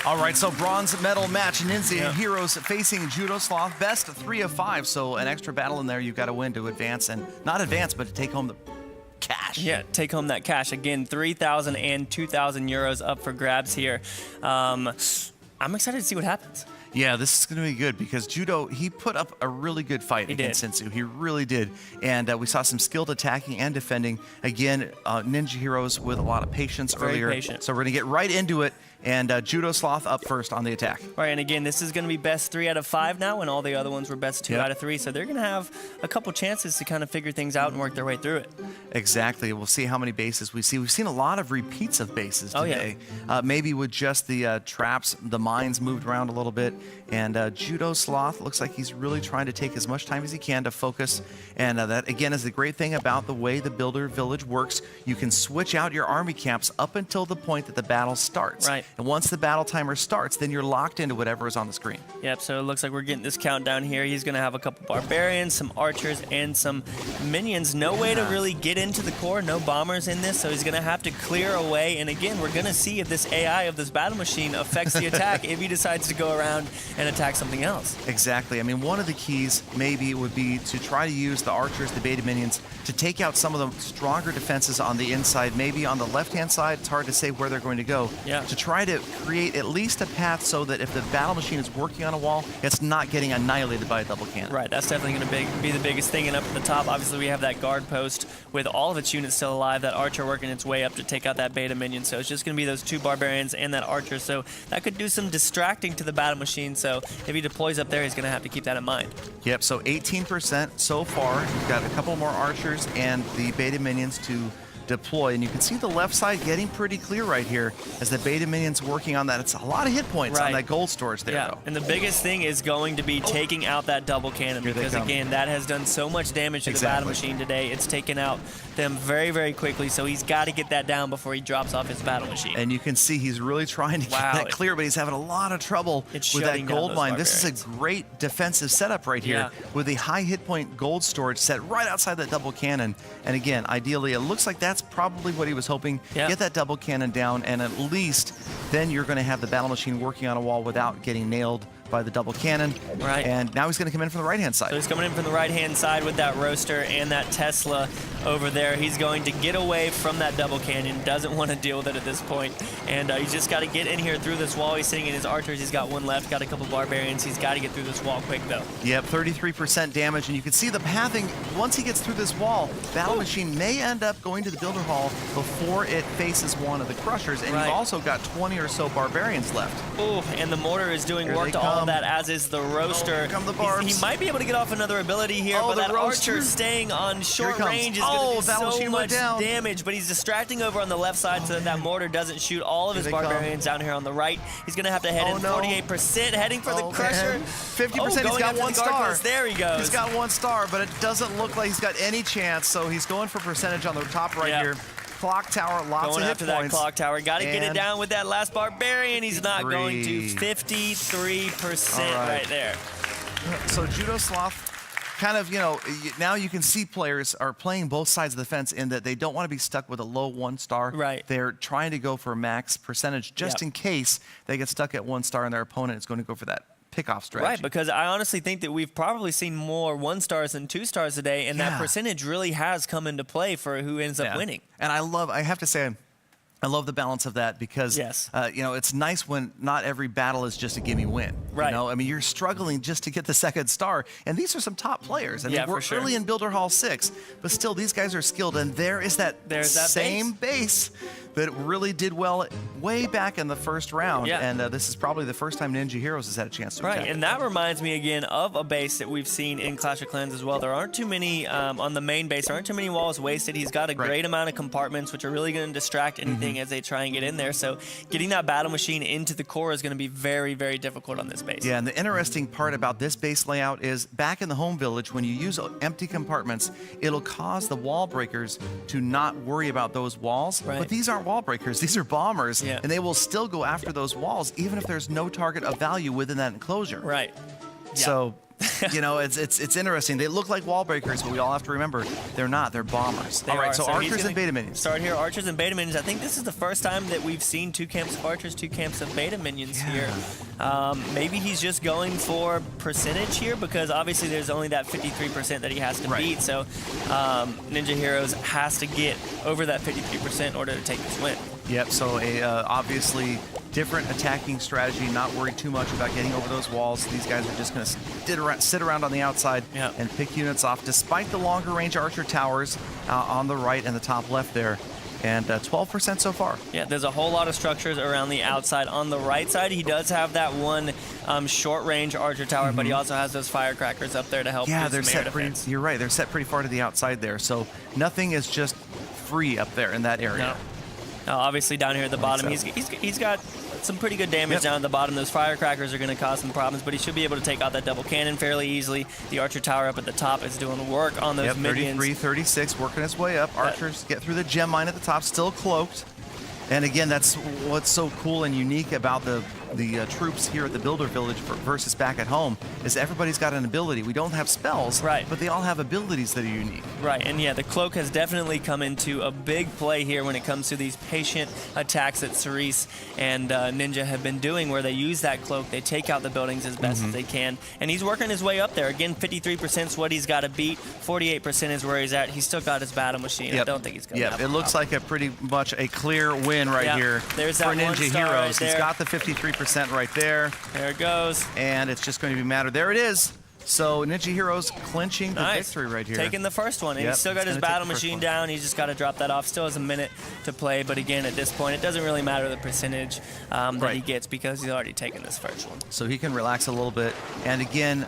All right, so bronze medal match, NinjaHeros facing Judo Sloth, best 3 of 5. So an extra battle in there you've got to win to advance, and not advance, but to take home the cash. Yeah, take home that cash. Again, 3,000 and 2,000 euros up for grabs here. I'm excited to see what happens. Yeah, this is going to be good because Judo, he put up a really good fight against Skuuu. He really did. And we saw some skilled attacking and defending. Again, NinjaHeros with a lot of patience earlier. Patient. So we're going to get right into it. And Judo Sloth up first on the attack. Right, and again, this is going to be best 3 out of 5 now, and all the other ones were best 2 out of 3. So they're going to have a couple chances to kind of figure things out and work their way through it. Exactly. We'll see how many bases we see. We've seen a lot of repeats of bases today. Maybe with just the traps, the mines moved around a little bit. And Judo Sloth looks like he's really trying to take as much time as he can to focus. And that, again, is the great thing about the way the Builder Village works. You can switch out your army camps up until the point that the battle starts. Right. And once the battle timer starts, then you're locked into whatever is on the screen. Yep, so it looks like we're getting this countdown here. He's going to have a couple Barbarians, some Archers, and some Minions. No way to really get into the core, no Bombers in this, so he's going to have to clear away. And again, we're going to see if this AI of this battle machine affects the attack if he decides to go around and attack something else. Exactly. I mean, one of the keys maybe would be to try to use the Archers, the Beta Minions, to take out some of the stronger defenses on the inside. Maybe on the left-hand side, it's hard to say where they're going to go. Yeah. To try to create at least a path so that if the battle machine is working on a wall, it's not getting annihilated by a double cannon. Right, that's definitely going to be the biggest thing. And up at the top, obviously, we have that guard post with all of its units still alive, that Archer working its way up to take out that Beta Minion. So it's just going to be those 2 Barbarians and that Archer. So that could do some distracting to the battle machine. So if he deploys up there, he's going to have to keep that in mind. Yep, so 18% so far. We've got a couple more Archers and the Beta Minions to deploy, and you can see the left side getting pretty clear right here as the Beta Minion's working on that. It's a lot of hit points on that gold storage there, though. And the biggest thing is going to be taking out that double cannon, because again, that has done so much damage to the battle machine today. It's taken out them very, very quickly, so he's got to get that down before he drops off his battle machine. And you can see he's really trying to get that clear, but he's having a lot of trouble with that gold mine. This is a great defensive setup right here with the high hit point gold storage set right outside that double cannon. And again, ideally, it looks like that's probably what he was hoping. Get that double cannon down, and at least then you're going to have the battle machine working on a wall without getting nailed by the double cannon. Right. And now he's going to come in from the right-hand side. So he's coming in from the right-hand side with that roaster and that Tesla over there. He's going to get away from that double cannon. Doesn't want to deal with it at this point. And he's just got to get in here through this wall. He's sitting in his Archers. He's got 1 left. Got a couple Barbarians. He's got to get through this wall quick, though. Yep, 33% damage. And you can see the pathing. Once he gets through this wall, battle machine may end up going to the Builder Hall before it faces one of the Crushers. And you've also got 20 or so Barbarians left. Oh, and the mortar is doing work to all of that, as is the roaster. Come the barbs. He might be able to get off another ability here, but that Archer staying on short range is going to do so much damage. But he's distracting over on the left side so that that mortar doesn't shoot all of his Barbarians down here on the right. He's going to have to head in 48%, heading for the Crusher. 50%, he's got 1 star. There he goes. He's got 1 star, but it doesn't look like he's got any chance, so he's going for percentage on the top right here. Clock tower, lots of hit after points. That clock tower. Got to get it down with that last Barbarian. He's not going to. 53% right there. So Judo Sloth, kind of, you know, now you can see players are playing both sides of the fence in that they don't want to be stuck with a low 1 star. Right. They're trying to go for max percentage just in case they get stuck at 1 star and their opponent is going to go for that pick-off strategy. Right, because I honestly think that we've probably seen more 1 stars than 2 stars today, and that percentage really has come into play for who ends up winning. And I have to say, I love the balance of that because, you know, it's nice when not every battle is just a gimme win. Right. You know, I mean, you're struggling just to get the 2nd star, and these are some top players. I mean, we're early in Builder Hall 6, but still, these guys are skilled, and there is that same base that really did well way back in the 1st round. And this is probably the first time NinjaHeros has had a chance to attack. And that reminds me again of a base that we've seen in Clash of Clans as well. There aren't too many on the main base. There aren't too many walls wasted. He's got a great amount of compartments, which are really going to distract anything as they try and get in there. So getting that battle machine into the core is going to be very, very difficult on this base. Yeah, and the interesting part about this base layout is back in the home village, when you use empty compartments, it'll cause the wall breakers to not worry about those walls. But these aren't wall breakers. These are bombers, and they will still go after those walls even if there's no target of value within that enclosure. Right. So you know, it's interesting. They look like wall breakers, but we all have to remember they're not. They're bombers. All right, so archers and beta minions. Start here, archers and beta minions. I think this is the first time that we've seen 2 camps of archers, 2 camps of beta minions here. Maybe he's just going for percentage here because obviously there's only that 53% that he has to beat. So NinjaHeroes has to get over that 53% in order to take this win. Yep, so obviously different attacking strategy, not worried too much about getting over those walls. These guys are just going to sit around on the outside and pick units off, despite the longer range archer towers on the right and the top left there. And 12% so far. Yeah, there's a whole lot of structures around the outside. On the right side, he does have that one short-range archer tower, but he also has those firecrackers up there to help. Yeah, they're set pretty. You're right. They're set pretty far to the outside there, so nothing is just free up there in that area. No. Obviously, down here at the bottom, he's got some pretty good damage down at the bottom. Those firecrackers are going to cause some problems, but he should be able to take out that double cannon fairly easily. The archer tower up at the top is doing work on those minions. 33, 36, working his way up. Archers get through the gem mine at the top, still cloaked. And again, that's what's so cool and unique about the troops here at the Builder Village versus back at home is everybody's got an ability. We don't have spells, but they all have abilities that are unique. Right, and yeah, the cloak has definitely come into a big play here when it comes to these patient attacks that Cerise and Ninja have been doing, where they use that cloak, they take out the buildings as best as they can, and he's working his way up there. Again, 53% is what he's got to beat, 48% is where he's at. He's still got his battle machine. I don't think he's going to have it looks like a pretty much a clear win right here There's for that NinjaHeroes. He's got the 53% right there. There it goes. And it's just going to be a matter. There it is. So NinjaHeroes clinching the victory right here. Taking the first one. And he's still got his battle machine down. He's just got to drop that off. Still has a minute to play. But again, at this point, it doesn't really matter the percentage that he gets because he's already taken this first one. So he can relax a little bit. And again,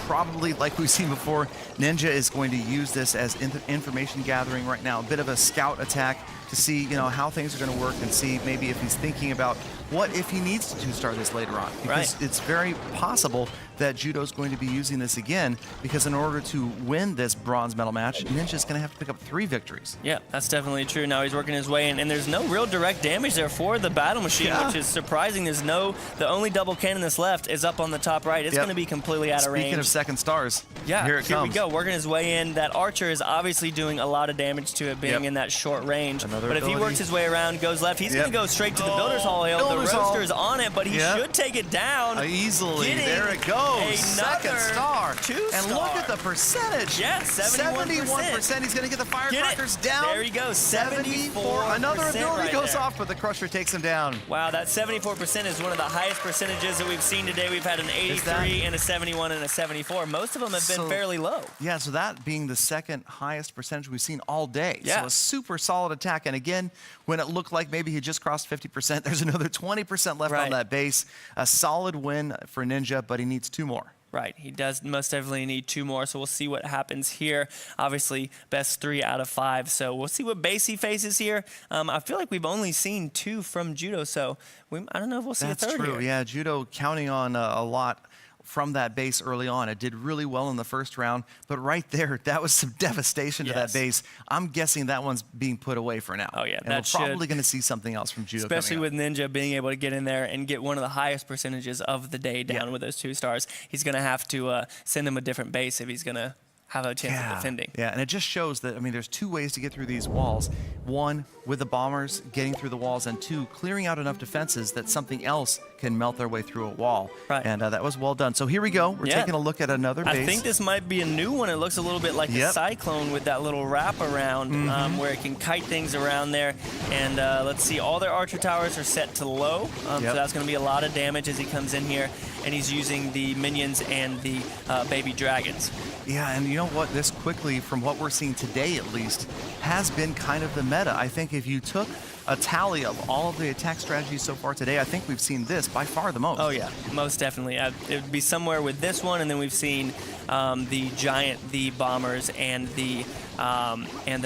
probably like we've seen before, Ninja is going to use this as information gathering right now. A bit of a scout attack to see, you know, how things are going to work and see maybe if he's thinking about what if he needs to start this later on. Because it's very possible that Judo's going to be using this again, because in order to win this bronze medal match, Ninja's going to have to pick up 3 victories. Yeah, that's definitely true. Now he's working his way in, and there's no real direct damage there for the battle machine, which is surprising. There's the only double cannon that's left is up on the top right. It's going to be completely out of range. Speaking of second stars, here we go, working his way in. That archer is obviously doing a lot of damage to it, being in that short range. But if he works his way around, goes left, he's going to go straight to the Builder's Hall. The Roaster's on it, but he should take it down. Easily. There it goes. Second star. 2 and look at the percentage. Yes, 71%. He's going to get the firecrackers down. There he goes. 74. Another ability goes off, but the Crusher takes him down. Wow, that 74% is one of the highest percentages that we've seen today. We've had an 83 and a 71 and a 74. Most of them have been fairly low. Yeah, so that being the second highest percentage we've seen all day. So a super solid attack. And again, when it looked like maybe he just crossed 50%, there's another 20% left on that base. A solid win for Ninja, but he needs 2 more. Right, he does most definitely need 2 more, so we'll see what happens here. Obviously, best 3 out of 5, so we'll see what base he faces here. I feel like we've only seen 2 from Judo, so I don't know if we'll see a third here. That's true, yeah, Judo counting on a lot from that base early on. It did really well in the first round, but right there, that was some devastation to that base. I'm guessing that one's being put away for now. Oh, yeah. And we're probably going to see something else from Judo. Especially with Ninja being able to get in there and get one of the highest percentages of the day down with those 2 stars. He's going to have to send him a different base if he's going to have a chance of defending. Yeah, and it just shows that, I mean, there's 2 ways to get through these walls. 1, with the bombers getting through the walls, and 2, clearing out enough defenses that something else can melt their way through a wall. Right. And that was well done. So here we go. We're taking a look at another base. I think this might be a new one. It looks a little bit like a cyclone with that little wrap around where it can kite things around there. And let's see, all their archer towers are set to low. So that's going to be a lot of damage as he comes in here. And he's using the minions and the baby dragons. Yeah, and you know what? This quickly, from what we're seeing today at least, has been kind of the meta. I think if you took a tally of all of the attack strategies so far today, I think we've seen this by far the most. Oh yeah, most definitely. It would be somewhere with this one, and then we've seen the giant, the bombers, and the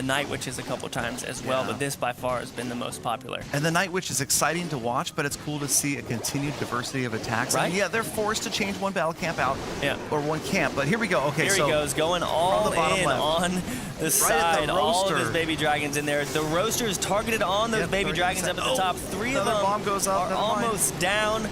Night Witches a couple times as well, but this by far has been the most popular. And the Night Witch is exciting to watch, but it's cool to see a continued diversity of attacks. Right? I mean, yeah, they're forced to change one battle camp out, or one camp, but here we go. Okay, here he goes, going all in on the side, all of his baby dragons in there. The Roaster is targeted on those baby dragons up at the top. 3 of them bomb goes up, are almost down.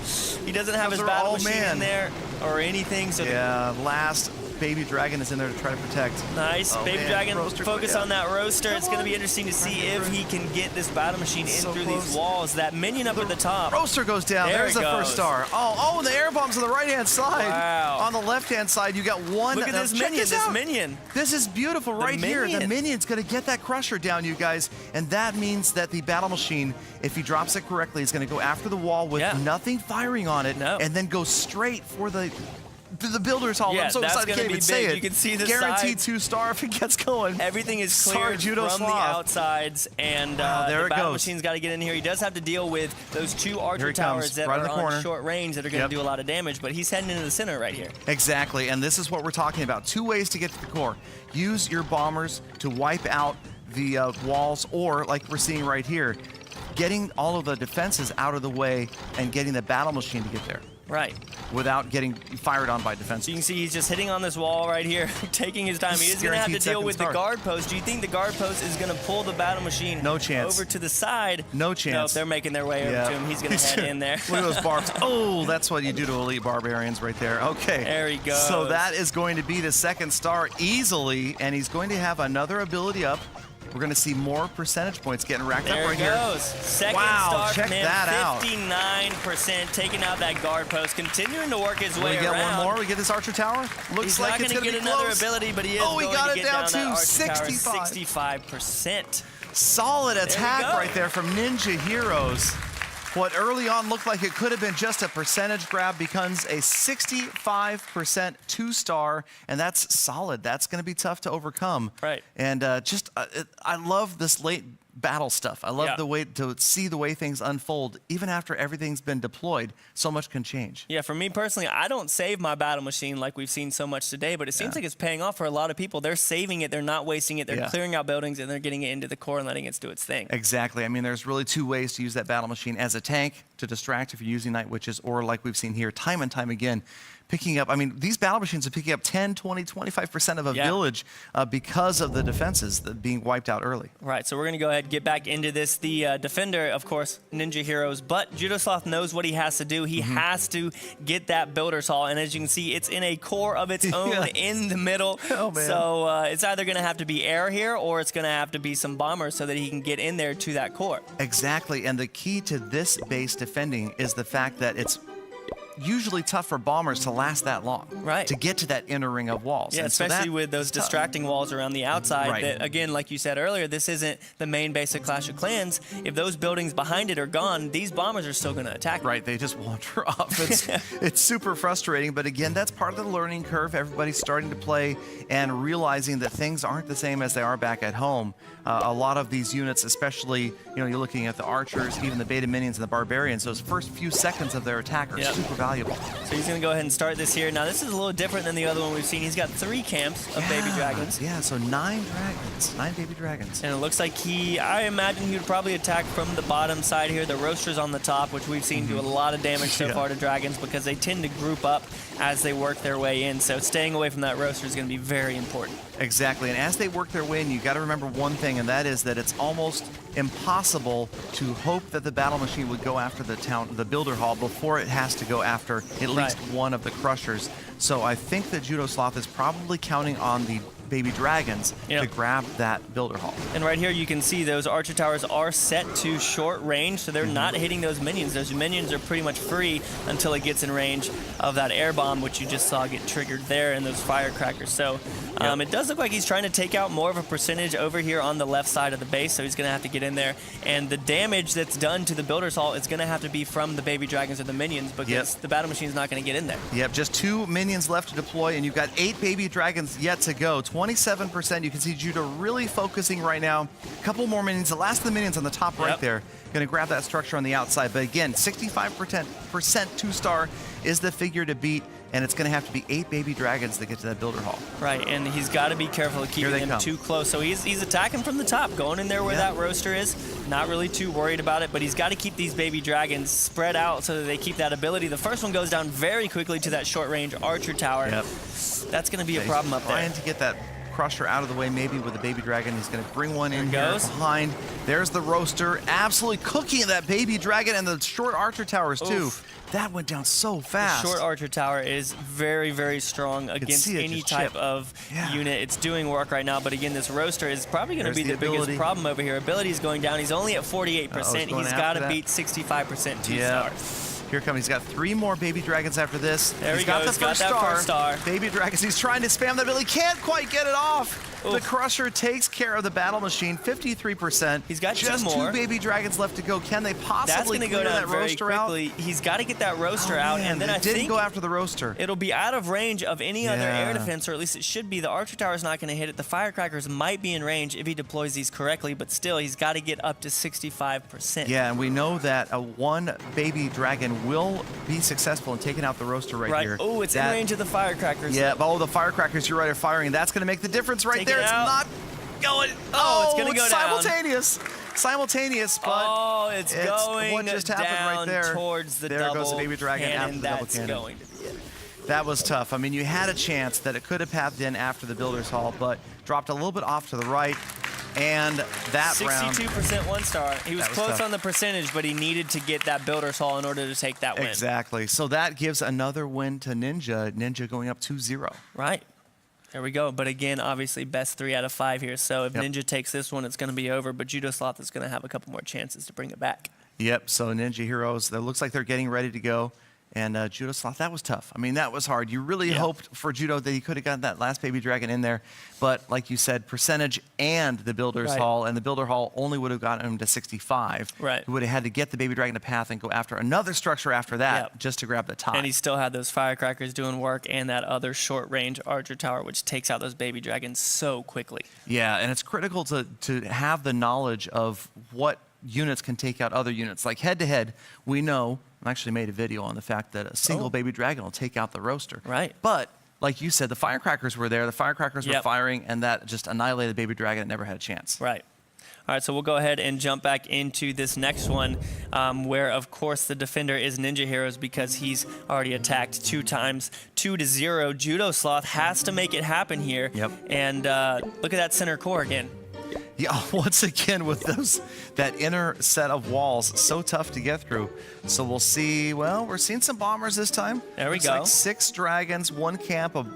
He doesn't have his battle machine in there or anything. So yeah, last baby dragon is in there to try to protect. Nice. Baby dragon, focus on that roaster. It's going to be interesting to see if he can get this battle machine in through these walls. That minion up at the top. Roaster goes down. There's the first star. Oh, and the air bomb's on the right-hand side. Wow. On the left-hand side, you got one. Look at this minion. This is beautiful right here. The minion's going to get that crusher down, you guys. And that means that the battle machine, if he drops it correctly, is going to go after the wall with nothing firing on it. And then go straight for the builder's hall. Yeah, I'm so excited I can't even say it. You can see the guaranteed 2-star if it gets going. Everything is cleared from the outsides, and the battle machine's got to get in here. He does have to deal with those 2 archer towers that are on short range that are going to do a lot of damage, but he's heading into the center right here. Exactly, and this is what we're talking about. 2 ways to get to the core. Use your bombers to wipe out the walls, or like we're seeing right here, getting all of the defenses out of the way and getting the battle machine to get there. Right. Without getting fired on by defense. So you can see he's just hitting on this wall right here, taking his time. He is going to have to deal with the guard post. Do you think the guard post is going to pull the battle machine over to the side? No chance. Nope, they're making their way over to him. He's going to head in there. Look at those barbs. Oh, that's what you do to elite barbarians right there. Okay. There he goes. So that is going to be the 2nd star easily, and he's going to have another ability up. We're going to see more percentage points getting racked up right here. There it goes. 2nd star check from him, that out. 59%, taking out that guard post, continuing to work his way around. We get one more? We get this archer tower? Looks like it's going to be close. He's not going to get another ability, but he is going to get down that archer tower, 65%. Solid attack right there from NinjaHeros. What early on looked like it could have been just a percentage grab becomes a 65% 2-star, and that's solid. That's going to be tough to overcome. Right. And I love this late battle stuff. I love the way to see the way things unfold. Even after everything's been deployed, so much can change. Yeah, for me personally, I don't save my battle machine like we've seen so much today, but it seems like it's paying off for a lot of people. They're saving it, they're not wasting it, they're clearing out buildings, and they're getting it into the core and letting it do its thing. Exactly. I mean, there's really 2 ways to use that battle machine: as a tank to distract if you're using Night Witches, or like we've seen here time and time again, picking up, I mean, these battle machines are picking up 10, 20, 25% of a village because of the defenses being wiped out early. Right, so we're going to go ahead and get back into this. The defender, of course, NinjaHeros, but JudoSloth knows what he has to do. He has to get that builder's hall, and as you can see, it's in a core of its own in the middle. Oh, man. So it's either going to have to be air here, or it's going to have to be some bombers so that he can get in there to that core. Exactly, and the key to this base defending is the fact that it's usually tough for bombers to last that long. Right. To get to that inner ring of walls. Yeah, and especially with those distracting walls around the outside. Right. That, again, like you said earlier, this isn't the main base of Clash of Clans. If those buildings behind it are gone, these bombers are still going to attack. Right, they just wander off. It's super frustrating, but again, that's part of the learning curve. Everybody's starting to play and realizing that things aren't the same as they are back at home. A lot of these units, especially, you're looking at the archers, even the beta minions and the barbarians, those first few seconds of their attack are super valuable. So he's going to go ahead and start this here. Now, this is a little different than the other one we've seen. He's got 3 camps of baby dragons. Yeah, so 9 dragons, 9 baby dragons. And it looks like I imagine he would probably attack from the bottom side here. The roasters on the top, which we've seen do a lot of damage so far to dragons because they tend to group up as they work their way in. So staying away from that roaster is going to be very important. Exactly, and as they work their way in, you got to remember one thing, and that is that it's almost impossible to hope that the battle machine would go after the builder hall before it has to go after at least one of the crushers. So I think that JudoSloth is probably counting on the baby dragons to grab that builder hall. And right here you can see those archer towers are set to short range, so they're not hitting those minions. Those minions are pretty much free until it gets in range of that air bomb, which you just saw get triggered there, and those firecrackers. So it does look like he's trying to take out more of a percentage over here on the left side of the base, so he's going to have to get in there. And the damage that's done to the builder's hall is going to have to be from the baby dragons or the minions, because the battle machine's not going to get in there. Yep, just 2 minions left to deploy, and you've got 8 baby dragons yet to go. 27%. You can see Judo really focusing right now. A couple more minions. The last of the minions on the top right there. Going to grab that structure on the outside. But again, 65% 2-star is the figure to beat, and it's going to have to be 8 baby dragons to get to that builder hall. Right, and he's got to be careful of keeping them too close. So he's attacking from the top, going in there where that roaster is. Not really too worried about it, but he's got to keep these baby dragons spread out so that they keep that ability. The first one goes down very quickly to that short-range archer tower. That's going to be a problem up there. Trying to get that crusher out of the way, maybe with the baby dragon. He's going to bring one in here goes. behind. There's the roaster, absolutely cooking that baby dragon, and the short archer towers too. That went down so fast. The short archer tower is very, very strong against any type of unit. It's doing work right now, but again, this roaster is probably going to be the biggest problem over here. Ability is going down. He's only at 48%. He's got to beat 65% two-star. Here comes. He's got 3 more baby dragons after this. There he goes. Got the first star. Baby dragons. He's trying to spam that, but he can't quite get it off. The crusher takes care of the battle machine, 53%. He's got just 2 baby dragons left to go. Can they possibly clear that roaster out? He's got to get that roaster out, and then I think go after the roaster. It'll be out of range of any other air defense, or at least it should be. The archer tower is not going to hit it. The firecrackers might be in range if he deploys these correctly, but still, he's got to get up to 65%. Yeah, and we know that one baby dragon will be successful in taking out the roaster right here. Oh, it's in range of the firecrackers. Yeah, the firecrackers, you're right, are firing. That's going to make the difference right there. It's not going. It's going to go simultaneous. Simultaneous, but it's going what just happened right there. Towards the there double goes the baby dragon cannon. after the double cannon. Going to be it. That was tough. I mean, you had a chance that it could have pathed in after the builder's hall, but dropped a little bit off to the right. And that 62% one-star. He was close on the percentage, but he needed to get that builder's hall in order to take that win. Exactly. So that gives another win to Ninja. Ninja going up 2-0. Right. There we go. But again, obviously, best 3 out of 5 here. So if Ninja takes this one, it's going to be over. But Judo Sloth is going to have a couple more chances to bring it back. Yep. So Ninja Heroes, it looks like they're getting ready to go. And Judo Sloth, that was tough. I mean, that was hard. You really hoped for Judo that he could have gotten that last baby dragon in there. But like you said, percentage and the builder's hall, and the builder hall only would have gotten him to 65. Right. He would have had to get the baby dragon to path and go after another structure after that just to grab the top. And he still had those firecrackers doing work and that other short-range archer tower, which takes out those baby dragons so quickly. Yeah, and it's critical to have the knowledge of what units can take out other units. Like head-to-head, we know, I actually made a video on the fact that a single baby dragon will take out the roaster. Right. But, like you said, the firecrackers were there, the firecrackers were firing, and that just annihilated the baby dragon. It never had a chance. Right. All right, so we'll go ahead and jump back into this next one, where, of course, the defender is Ninja Heroes because he's already attacked 2 times, 2-0. Judo Sloth has to make it happen here. Yep. And look at that center core again. Yeah, once again with that inner set of walls, so tough to get through. So we'll see, well, we're seeing some bombers this time. There we Looks go. like 6 dragons, 1 camp of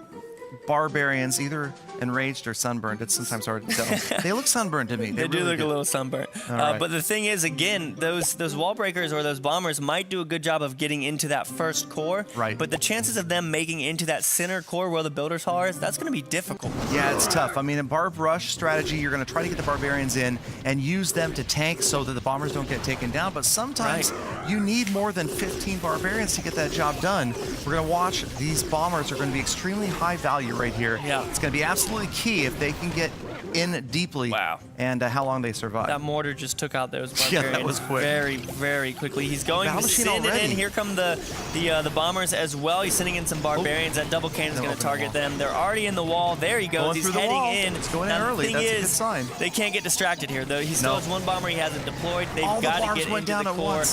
Barbarians, either enraged or sunburned. It's sometimes hard to tell. They look sunburned to me. They do look a little sunburned. But the thing is, again, those wall breakers or those bombers might do a good job of getting into that first core. Right. But the chances of them making into that center core where the builder's hall is, that's going to be difficult. Yeah, it's tough. I mean, in Barb Rush strategy, you're going to try to get the Barbarians in and use them to tank so that the bombers don't get taken down. But sometimes you need more than 15 Barbarians to get that job done. We're going to watch. These bombers are going to be extremely high value right here. Yeah. It's going to be absolutely key if they can get in deeply. Wow. And how long they survive. That mortar just took out those Barbarians that was quick. very, very quickly. He's going to send it in. Here come the bombers as well. He's sending in some Barbarians. That double cannon's going to target them. They're already in the wall. There he goes. He's heading in. It's going in early. That's a good sign. They can't get distracted here, though. He still has 1 bomber he hasn't deployed. They've got to get into the core.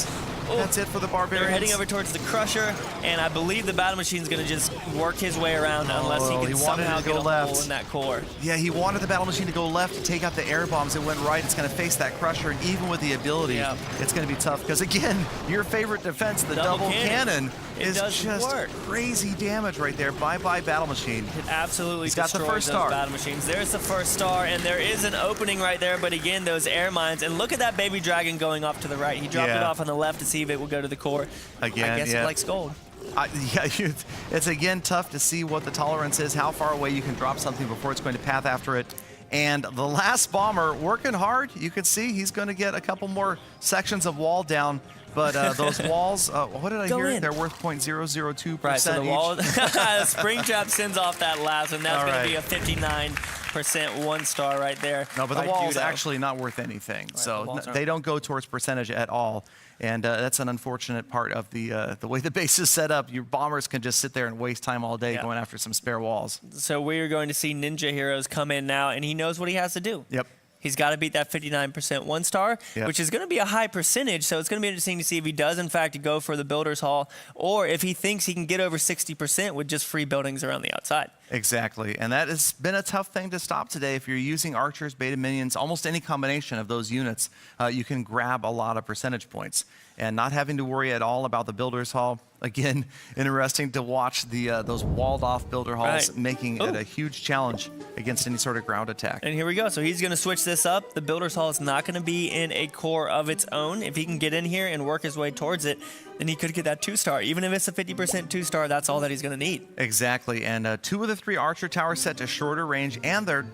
That's it for the Barbarians. They're heading over towards the Crusher, and I believe the battle machine's going to just work his way around unless he can somehow get a hole in that core. Yeah, he wanted the battle machine to go left to take out the air bombs. It went right. It's going to face that Crusher, and even with the ability, it's going to be tough. Because, again, your favorite defense, the double cannon, is just crazy damage right there. Bye-bye battle machine. It absolutely got the first those battle machines. There's the first star, and there is an opening right there, but again, those air mines. And look at that baby dragon going off to the right. He dropped it off on the left to see if it would go to the core. Again, I guess it likes gold. It's again tough to see what the tolerance is, how far away you can drop something before it's going to path after it. And the last bomber working hard. You can see he's going to get a couple more sections of wall down. But those walls, what did I hear? They're worth 0.002%. Right, so the wall, Springtrap sends off that last one. That's going to be a 59% 1-star right there. No, but the wall's actually not worth anything. Right, so they don't go towards percentage at all. And that's an unfortunate part of the way the base is set up. Your bombers can just sit there and waste time all day going after some spare walls. So we're going to see Ninja Heroes come in now, and he knows what he has to do. Yep. He's got to beat that 59% 1-star, which is going to be a high percentage. So it's going to be interesting to see if he does, in fact, go for the Builder's Hall, or if he thinks he can get over 60% with just free buildings around the outside. Exactly, and that has been a tough thing to stop today. If you're using archers, beta minions, almost any combination of those units, you can grab a lot of percentage points. And not having to worry at all about the Builder's Hall. Again, interesting to watch those walled-off Builder Halls making it a huge challenge against any sort of ground attack. And here we go. So he's going to switch this up. The Builder's Hall is not going to be in a core of its own. If he can get in here and work his way towards it, then he could get that 2-star. Even if it's a 50% 2-star, that's all that he's going to need. Exactly, and 2 of the 3 archer towers set to shorter range, and they're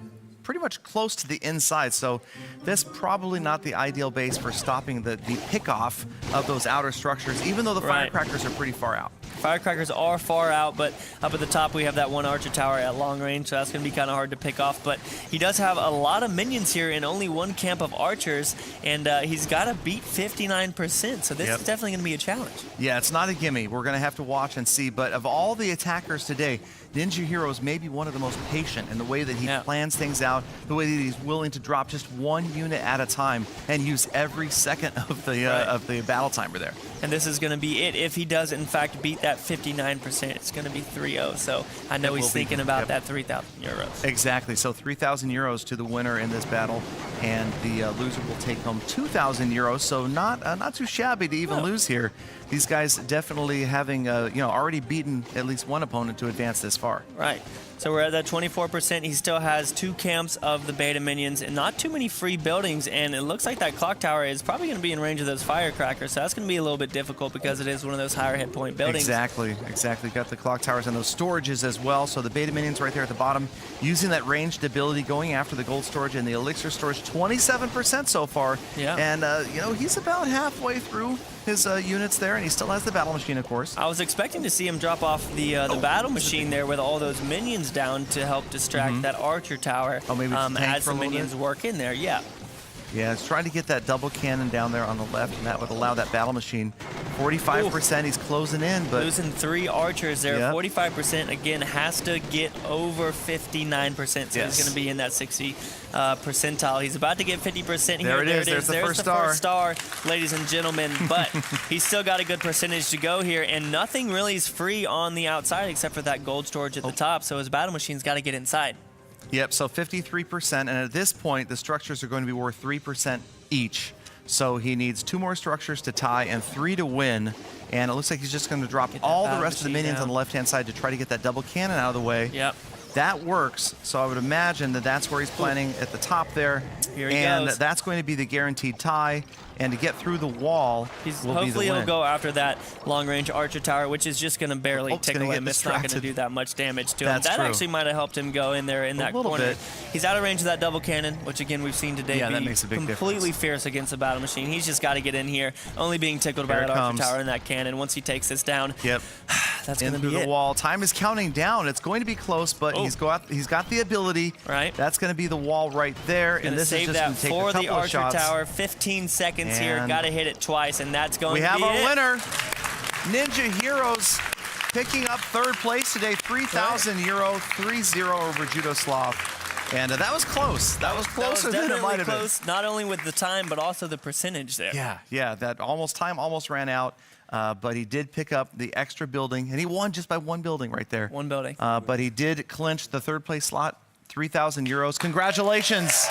pretty much close to the inside, so this probably not the ideal base for stopping the pick-off of those outer structures, even though the firecrackers are pretty far out. Firecrackers are far out, but up at the top we have that 1 archer tower at long range, so that's going to be kind of hard to pick off. But he does have a lot of minions here and only 1 camp of archers, and he's got to beat 59%, so this is definitely going to be a challenge. Yeah, it's not a gimme. We're going to have to watch and see, but of all the attackers today, NinjaHeroes may be one of the most patient in the way that he plans things out, the way that he's willing to drop just 1 unit at a time and use every second of the battle timer there. And this is going to be it. If he does, in fact, beat that 59%, it's going to be 3-0. So I know he's thinking about that 3,000 euros. Exactly. So 3,000 euros to the winner in this battle, and the loser will take home 2,000 euros. So not too shabby to even lose here. These guys definitely having already beaten at least one opponent to advance this far. Right. So we're at that 24%. He still has 2 camps of the beta minions and not too many free buildings. And it looks like that clock tower is probably going to be in range of those firecrackers. So that's going to be a little bit difficult because it is one of those higher hit point buildings. Exactly. Got the clock towers and those storages as well. So the beta minions right there at the bottom, using that ranged ability, going after the gold storage and the elixir storage, 27% so far. Yeah. And, he's about halfway through his units there, and he still has the battle machine, of course. I was expecting to see him drop off the battle machine there with all those minions down to help distract that archer tower. Oh, maybe as the minions work in there. Yeah, he's trying to get that double cannon down there on the left, and that would allow that battle machine. 45%, he's closing in, but losing 3 archers there. 45% again has to get over 59%, so he's going to be in that 60 percentile. He's about to get 50% here. There it is. There's the first star, ladies and gentlemen. But he's still got a good percentage to go here, and nothing really is free on the outside except for that gold storage at the top. So his battle machine's got to get inside. Yep, so 53%, and at this point, the structures are going to be worth 3% each. So he needs 2 more structures to tie and 3 to win, and it looks like he's just going to drop all the rest of the minions on the left-hand side to try to get that double cannon out of the way. Yep. That works, so I would imagine that that's where he's planning at the top there. Here he and goes. That's going to be the guaranteed tie. And to get through the wall, hopefully he'll go after that long-range archer tower, which is just going to barely tickle him. It's not going to do that much damage to him. That actually might have helped him go in there in that corner. He's out of range of that double cannon, which again we've seen today be completely fierce against the battle machine. He's just got to get in here, only being tickled by that archer tower and that cannon. Once he takes this down, that's going to be through the wall. Time is counting down. It's going to be close, but he's got the ability. Right. That's going to be the wall right there, and this is just going to take a couple of shots. For the archer tower, 15 seconds here. Got to hit it twice, and that's going to be it. We have our winner. NinjaHeroes picking up 3rd place today, 3,000 euro, 3-0 over Judo Sloth. And that was close. That was closer than it might have been. Not only with the time, but also the percentage there. Yeah, that time almost ran out. But he did pick up the extra building, and he won just by 1 building right there. 1 building. But he did clinch the 3rd place slot, 3,000 euros. Congratulations.